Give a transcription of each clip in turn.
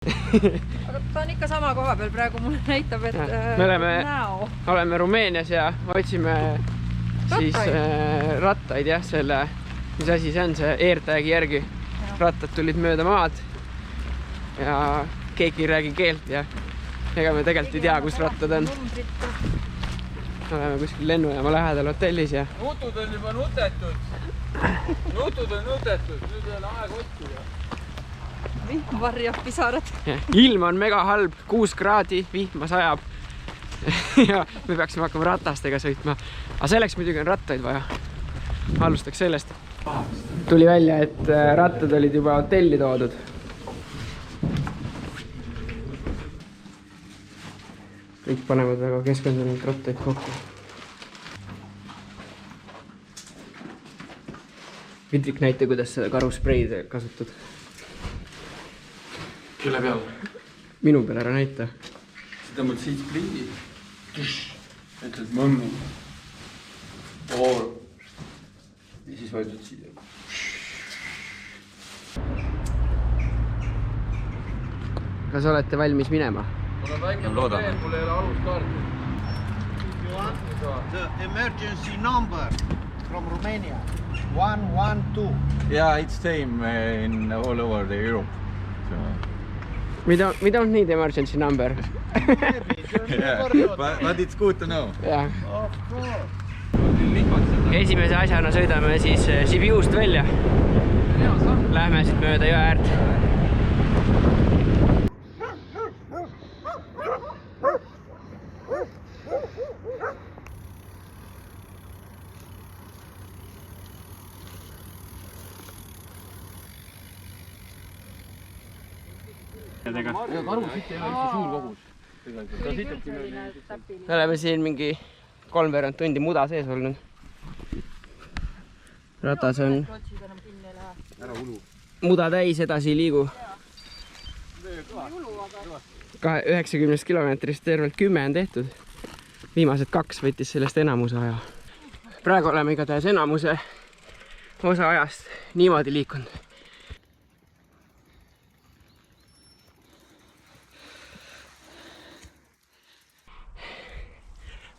Aga ta on ikka sama koha peal praegu, mulle näitab, et me oleme Rumeenias ja otsime siis rattaid jah, selle, mis asi see on, see AirTagi järgi. Rattad tulid mööda maad ja keegi ei räägi keelt ja ega me tegelikult ei tea, kus rattad on. Oleme kuskil lennujaama lähedal hotellis ja nutud on juba nutetud. Nutud on nutetud, nüüd ei ole aeg otsida. Vihm varjab pisarad. Ilm on mega halb, 6 kraadi, vihma sajab ja me peaksime hakkama ratastega sõitma. Aga selleks muidugi on rattaid vaja. Alustaks sellest. Tuli välja, et rattad olid juba hotelli toodud. Kõik panevad väga keskendunud rattaid kokku. Vidrik, näita, kuidas seda karuspreid kasutad. Kelle peal? Minu peal ära näita. Sa tõmbad siit prindi. Ütled mõmmi. Ja siis vajutad siia. Kas olete valmis minema? Mul on väike probleem, mul ei ole aluskaarti. The emergency number from Romania 112. Yeah, it's same in all over the Europe. So. We don't need emergency number. Yeah, but it's good to know. Yeah. Of course. Esimese asjana sõidame siis Sibiust välja. Lähme siit mööda jõe äärt. Me oleme siin mingi 3 tundi muda sees olnud. Ratas on muda täis, edasi ei liigu. 90 kilomeetrist tervelt 10 on tehtud. Viimased 2 võttis sellest enamuse aja. Praegu oleme igatahes enamuse osa ajast niimoodi liikunud.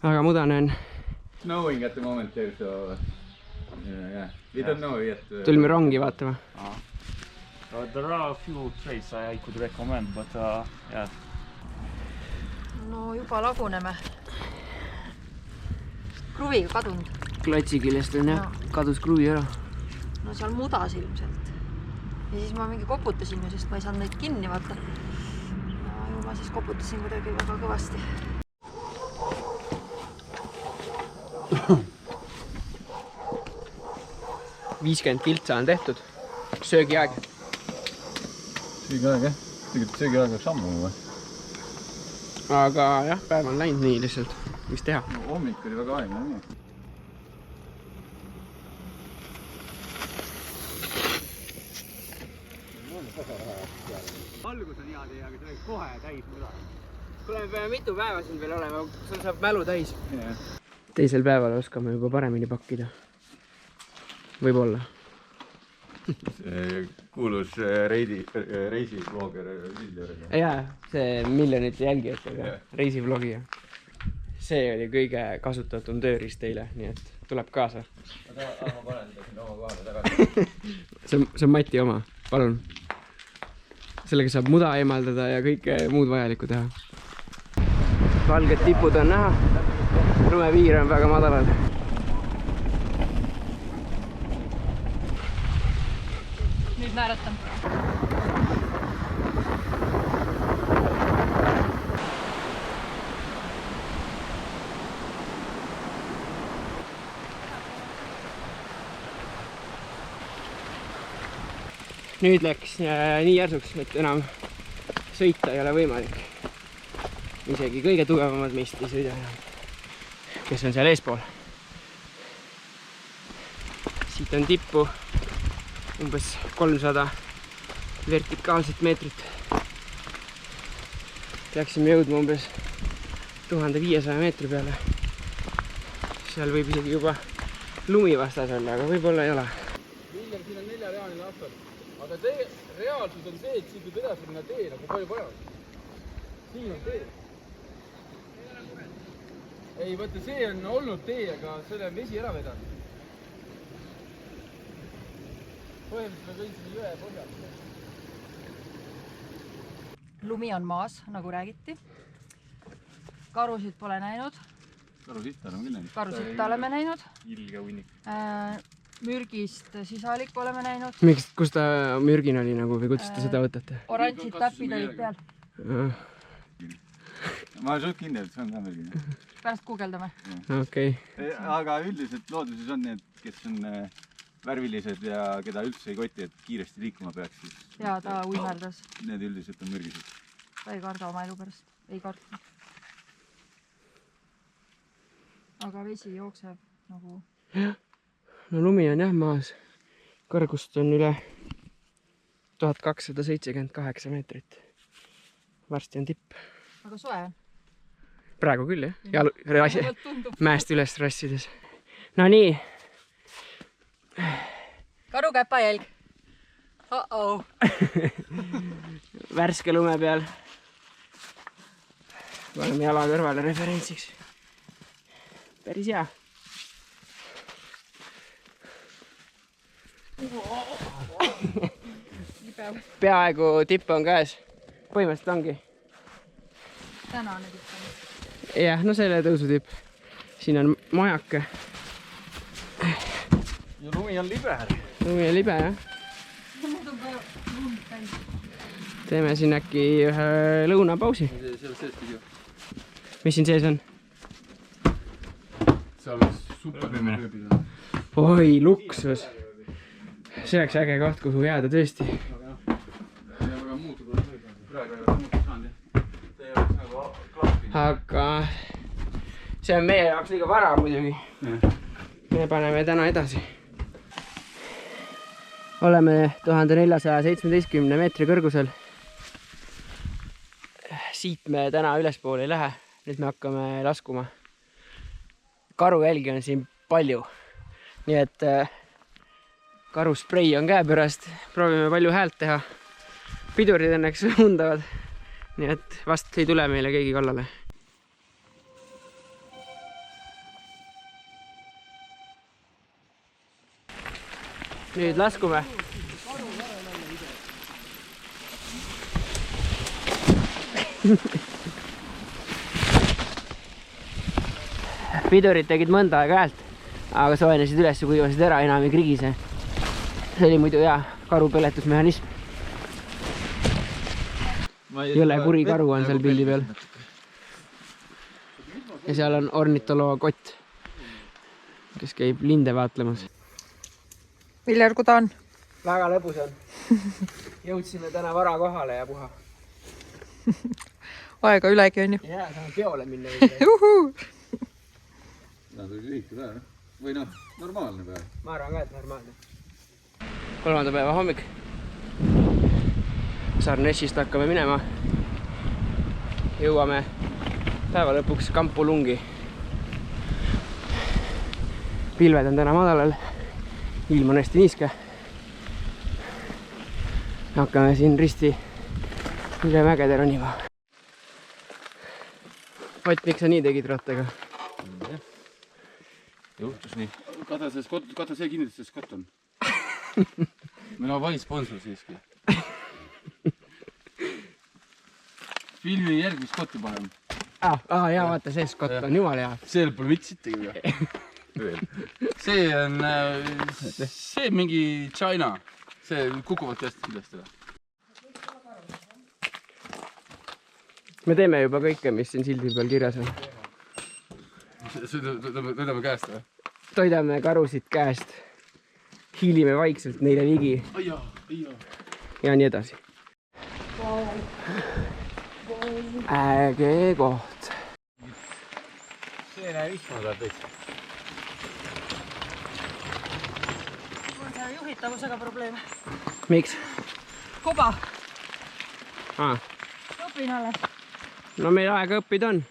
Aga mudane on. Snowing at the moment there, so yeah. We don't know yet. Tulime rongi vaatama. There are a few trails I could recommend, but yeah. No juba laguneme. Kruviga kadunud. Klotsi küljest on jah, kadus kruvi ära. No seal mudas ilmselt. Ja siis ma mingi koputasin, sest ma ei saanud neid kinni vaata. Ja ju ma siis koputasin kuidagi väga kõvasti. 50 kiltsa on tehtud. Söögiaeg. Söögiaeg jah? Tegelikult söögiaeg oleks ammu või? Aga jah, päev on läinud nii lihtsalt. Mis teha? No, hommik oli väga aegne nii. Algus on hea teie, aga see oleks kohe täis muda. Kuule, me peame mitu päeva siin veel olema, sul saab mälu täis. Yeah. Teisel päeval oskame juba paremini pakkida. Võib-olla. Kuulus reisivlogger Viljar. Jaa, see miljonite jälgijatega reisivlogija. See oli kõige kasutatum tööriist teile, nii et tuleb kaasa. Ma panen seda siin oma kohale tagasi. See on Mati oma, palun. Sellega saab muda eemaldada ja kõike muud vajalikku teha. Valged tipud on näha. Lumepiir on väga madalal. Nüüd naeratan. Nüüd läks nii järsuks, et enam sõita ei ole võimalik. Isegi kõige tugevamad meist ei sõida enam, kes on seal eespool. Siit on tippu umbes 300 vertikaalset meetrit. Peaksime jõudma umbes 1500 meetri peale. Seal võib isegi juba lumi vastas olla, aga võib-olla ei ole. Viljar, siin on 4-realine asfalt. Aga reaalsus on see, et siin võib edasi minna tee nagu palju parem. Siin on tee. Ei, vaata, see on olnud tee, aga selle on vesi ära vedanud. Põhimõtteliselt me võin siin jõe põhjal. Lumi on maas, nagu räägiti. Karusid pole näinud. Karusitta oleme küll näinud. Karusitta oleme näinud. Ilge hunnik. Mürgist sisalikku oleme näinud. Miks, kus ta mürgin oli nagu või kuidas te seda võtate? Oranžid täpid olid peal. Ma olen suht kindel, et see on ka mürgine. Pärast guugeldame. Okei. Aga üldiselt looduses on need, kes on värvilised ja keda üldse ei koti, et kiiresti liikuma peaks. Ja ta uimerdas. Need üldiselt on mürgised. Ta ei karda oma elu pärast. Ei karda. Aga vesi jookseb nagu... No lumi on jah maas. Kõrgust on üle 1278 meetrit. Varsti on tipp. Aga soe on. Praegu küll jah. Mäest üles rassides. No nii. Karu käpajälg. Uh-oh. Värske lume peal. Paneme jala kõrvale referentsiks. Päris hea. Peaaegu tipp on käes. Põhimõtteliselt ongi. Tänane tipp on. Jah, no selle tõusutipp. Siin on majake. Ja lumi on libe. Lumi on libe, jah. Teeme siin äkki ühe lõunapausi. Mis siin sees on? See oleks super. Oi, luksus. See oleks äge koht, kuhu jääda tõesti. Aga see on meie jaoks liiga vara muidugi. Me paneme täna edasi. Oleme 1417 meetri kõrgusel. Siit me täna ülespoole ei lähe. Nüüd me hakkame laskuma. Karujälgi on siin palju. Nii et karusprei on käepärast. Proovime palju häält teha. Pidurid õnneks undavad. Nii et vast ei tule meile keegi kallale. Nüüd laskume. Pidurid tegid mõnda aega häält, aga soojenesid üles ja kuivasid ära, enam ei krigise. See oli muidu hea karupõletusmehhanism. Jõle kuri karu on seal pildi peal. Ja seal on ornitoloog Kott, kes käib linde vaatlemas. Viljar, kui ta on? Väga lõbus on. Jõudsime täna vara kohale ja puha. Aega ülegi on ju. Jaa, saame peole minna. Nad oli lühike päev. Või noh, normaalne päev. Ma arvan ka, et normaalne. 3. päeva hommik. Sarnessist hakkame minema. Jõuame päeva lõpuks Kampulungi. Pilved on täna madalal. Ilm on hästi niiske. Hakkame siin risti üle mägede ronima. Ott, miks sa nii tegid rattaga? Juhtus nii. Kata see kindlasti see skott on. Meil on vaid sponsor siiski. Filmi järgmist skotti paneme. Jaa, vaata, see skott on jumala hea. Seal pole vitsittegi või? See on mingi China. See kukuvad tõesti kindlasti. Me teeme juba kõike, mis siin sildi peal kirjas on. Tõdame käest või? Toidame karusid käest. Hiilime vaikselt neile ligi. Ja nii edasi. Äge koht. See näeb istma tuleb täitsa. On see juhitavusega probleem. Miks? Koba. Õpin alles. No meil aega õppida on.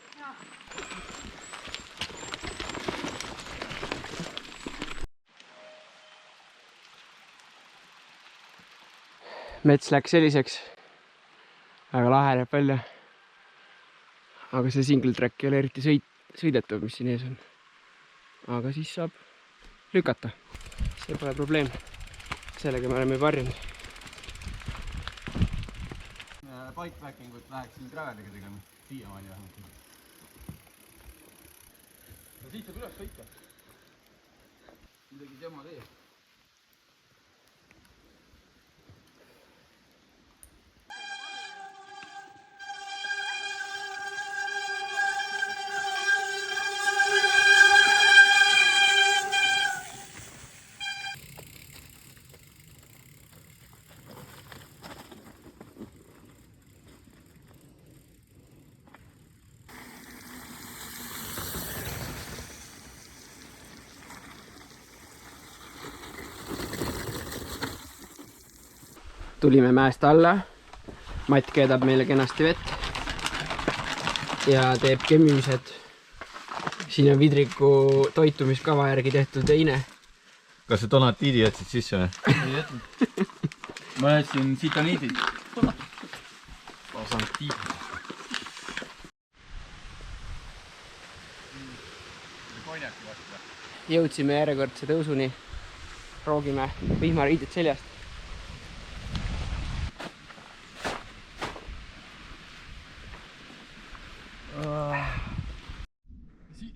mets läks selliseks. Väga lahe näeb välja. Aga see single track ei ole eriti sõidetav, mis siin ees on. Aga siis saab lükata. See pole probleem. Sellega me oleme varjunud. Bikepackingut läheksin graveliga tegema. Siiamaani vähemalt. Ja siit saab üles sõita. Midagi tema teeb. Tulime mäest alla. Matt keedab meile kenasti vett. Ja teeb kemmimised. Siin on Vidriku toitumiskava järgi tehtud teine. Kas see donatiidi jätsid sisse või? Ei jätnud. Ma jätsin sitaniidid. Jõudsime järjekordse tõusuni. Roogime vihmariided seljast.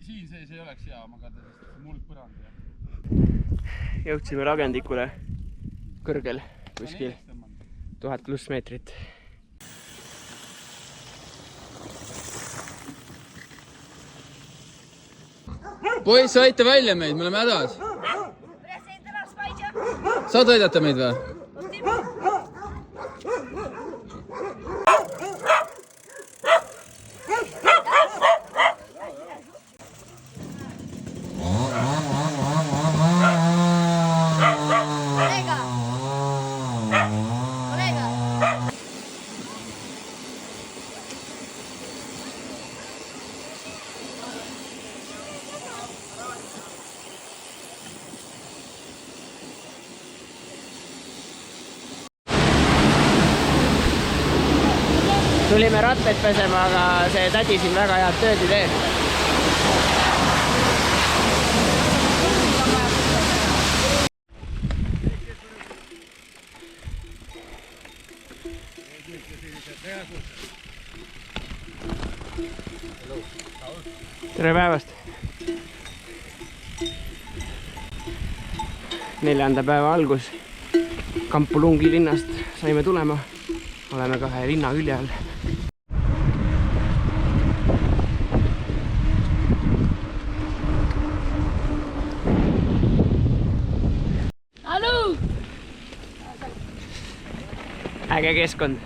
Siin sees ei oleks hea magada, sest muld põrand. Jõudsime Ragendikule kõrgel kuskil 1000+ meetrit. Poiss, aita välja meid, me oleme hädas. Saad aidata meid või? Tulime rattaid pesema, aga see tädi siin väga head tööd ei tee. Tere päevast! 4. päeva algus. Kampulungi linnast saime tulema. Oleme kahe linna külje all. Äge keskkond.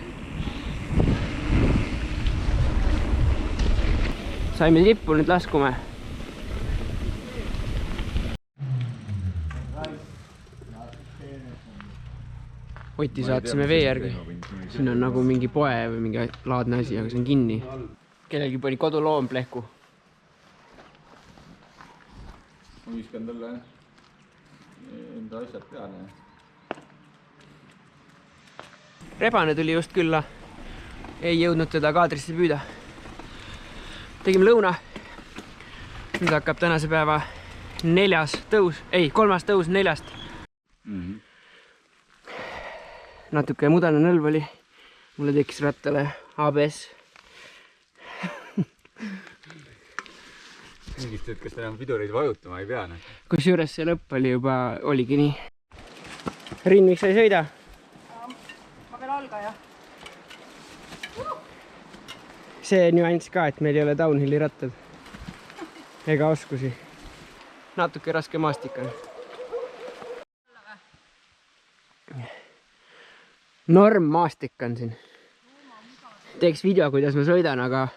Saime tippu, nüüd laskume. Oti saatsime vee järgi. Siin on nagu mingi poe või mingi laadne asi, aga see on kinni. Kellelgi pani koduloom plehku. Ma viskan talle enda asjad peale. Rebane tuli just külla. Ei jõudnud teda kaadrisse püüda. Tegime lõuna. Nüüd hakkab tänase päeva 3. tõus 4. Natuke mudane nõlv oli. Mulle tekkis rattale ABS. Mingist hetk, kas ta enam pidureid vajutama ei pea? Kusjuures see lõpp oli juba, oligi nii. Riin, miks sa ei sõida? Ma veel algaja. See nüanss ka, et meil ei ole downhilli rattad. Ega oskusi. Natuke raske maastik on. Norm maastik on siin. Teeks video, kuidas ma sõidan, aga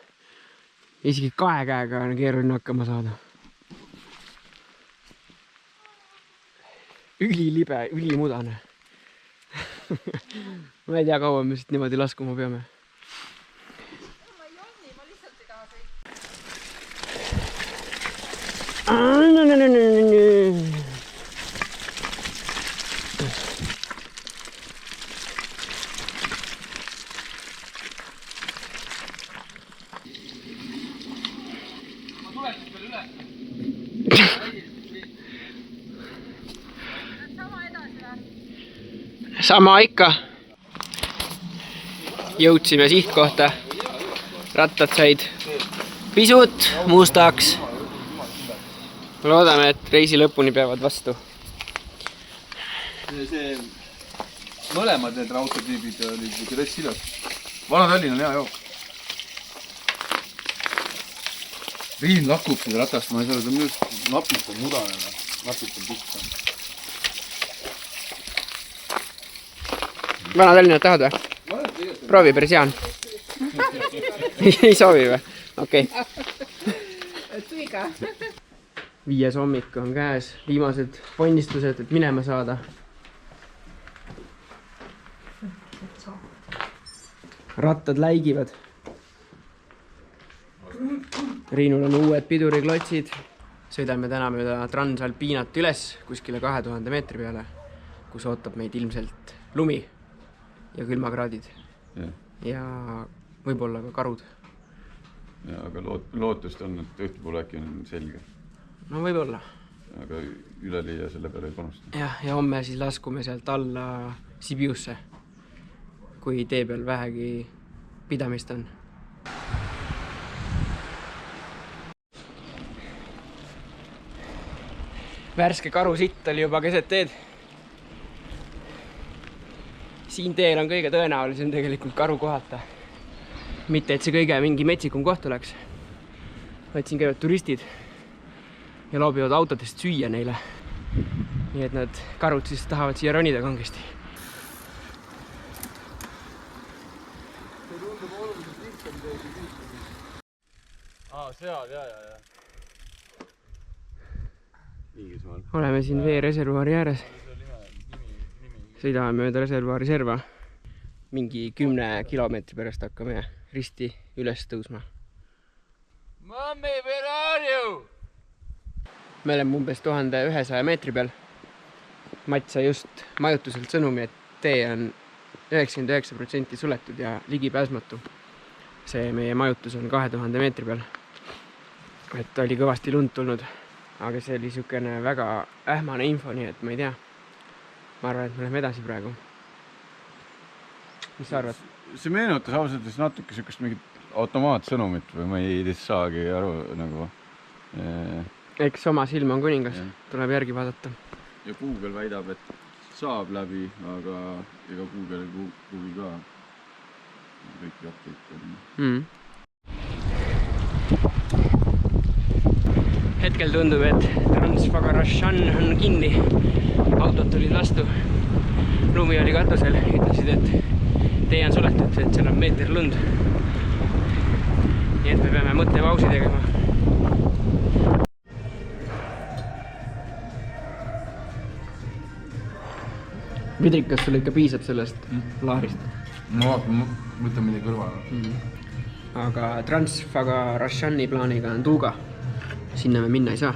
isegi 2 käega on keeruline hakkama saada. Ülilibe, ülimudane. Ma ei tea, kaua me siit niimoodi laskuma peame. Ma ei jonni, ma lihtsalt ei taha sõita. sama ikka. Jõudsime sihtkohta. Rattad said pisut mustaks. Loodame, et reisi lõpuni peavad vastu. Mõlemad need raudteetüübid olid täitsa silas. Vana-Tallinn on hea jook. Riin lakub seda ratast, ma ei saa, ta on minu napist on mudane. Napist on pihta. Vana-Tallinnat tahad või? Proovi, päris hea on. Ei soovi või? Okei. Viies hommik on käes. Viimased ponnistused, et minema saada. Rattad läigivad. Riinul on uued piduriklotsid. Sõidame täna mööda Transalpinat üles kuskile 2000 meetri peale, kus ootab meid ilmselt lumi ja külmakraadid. Ja võib-olla ka karud. Ja, aga lootust on, et õhtupoole äkki on selge. No võib-olla. Aga üleliia selle peale ei panusta. Ja homme siis laskume sealt alla Sibiusse, kui tee peal vähegi pidamist on. Värske karusitt oli juba keset teed. Siin teel on kõige tõenäolisem tegelikult karu kohata. Mitte, et see kõige mingi metsikum koht oleks. Vaid siin käivad turistid ja loobivad autodest süüa neile. Nii et nad karud siis tahavad siia ronida kangesti. Seal, ja. Oleme siin veereservuaari ääres. Sõidame mööda reservuaari serva. Mingi 10 kilomeetri pärast hakkame risti üles tõusma. Mommi, where are you? Me oleme umbes 1100 meetri peal. Mats sai just majutuselt sõnumi, et tee on 99% suletud ja ligipääsmatu. See meie majutus on 2000 meetri peal. Et oli kõvasti lund tulnud, aga see oli sükene väga ähmane info, nii et ma ei tea. Ma arvan, et me läheme edasi praegu. Mis sa arvad? See meenutas ausalt natuke sükest mingit automaatsõnumit või ma ei saagi aru nagu. Eks oma silm on kuningas, tuleb järgi vaadata. Ja Google väidab, et saab läbi, aga ega Google ka kõik update. Hetkel tundub, et Transfagarashan on kinni. Autod tulid vastu. Lumi oli katusel. Ütlesid, et tee on suletud, et seal on meeter lund. Nii et me peame mõttepausi tegema. Vidrik, kas sulle ikka piisab sellest laarist? Ma võtan midagi kõrvale. Aga Transfagarashani plaaniga on Tuuga. Sinna me minna ei saa.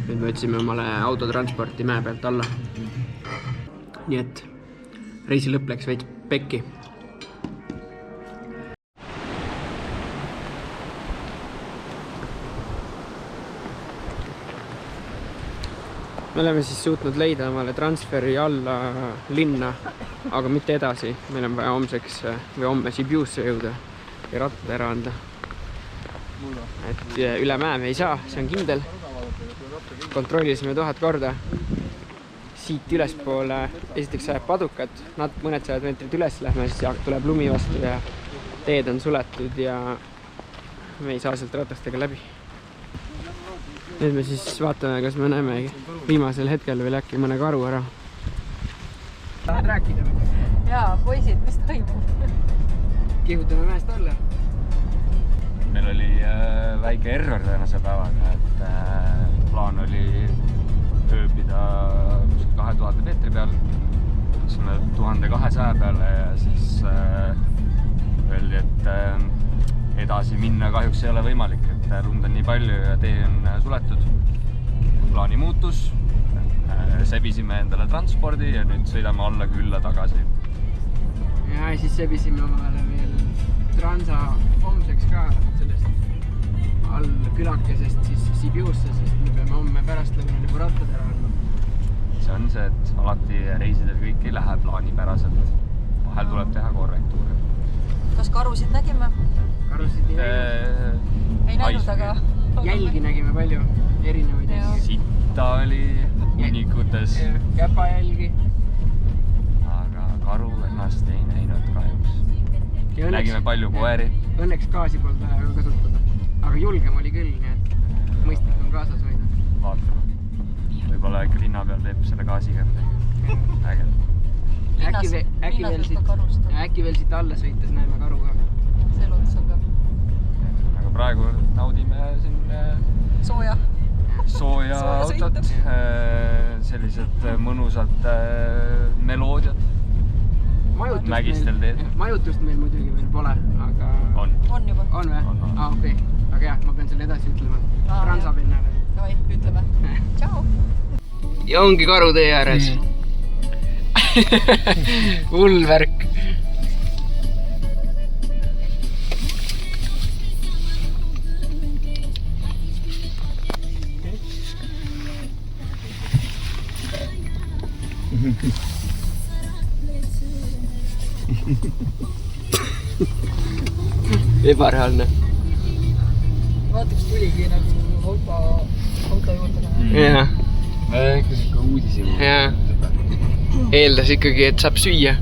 Nüüd me otsime omale autotransporti mäe pealt alla. Nii et reisi lõpp läks veits pekki. Me oleme siis suutnud leida omale transferi alla linna, aga mitte edasi. Meil on vaja homseks või homme Sibiusse jõuda ja rattad ära anda. Et üle mäe me ei saa, see on kindel. Kontrollisime 1000 korda. Siit ülespoole esiteks sajab padukat, mõned 100 meetrit üles lähme, siis tuleb lumi vastu ja teed on suletud ja me ei saa sealt ratastega läbi. Nüüd me siis vaatame, kas me näeme viimasel hetkel veel äkki mõne karu ära. Tahad rääkida? Jaa, poisid, mis toimub? Kihutame mäest alla. Meil oli väike error tänase päevaga, et plaan oli ööbida 2000 meetri peal. Võtsime 1200 peale ja siis öeldi, et edasi minna kahjuks ei ole võimalik, et lund on nii palju ja tee on suletud. Plaani muutus, sebisime endale transpordi ja nüüd sõidame alla külla tagasi. Ja siis sebisime omale veel Transa homseks ka sellest all külakesest siis Sibiusse, sest me peame homme pärastlõunal juba rattad ära andma. see on see, et alati reisidel kõik ei lähe plaanipäraselt. Vahel tuleb teha korrektuure. Kas karusid nägime? Karusid ei näinud. Ei näinud, aga... Jälgi nägime palju erinevaid jälgi. Sitta oli hunnikutes. Käpajälgi. Aga karu ennast ei näinud kahjuks. Nägime palju koeri. Õnneks gaasi polnud vaja kasutada. Aga julgem oli küll, nii et mõistlik on kaasas hoida. Vaatame. Võib-olla linna peal teeb selle gaasiga midagi. Ägel. Äkki veel siit alla sõites näeme karu ka. See loodus on ka. Aga praegu naudime siin sooja autot. Sellised mõnusad meloodiad. Mägistel teed. Majutust meil muidugi veel pole, aga... On juba. On või? Okei. Aga jah, ma pean selle edasi ütlema. Ransapinnale. Davai, ütleme. Tšau! Ja ongi karu tee ääres. Hull värk. Ebareaalne. Vaata, kus tuligi nagu auto juurde. Jaa. Ikka siuke uudisem. Jaa. Eeldas ikkagi, et saab süüa.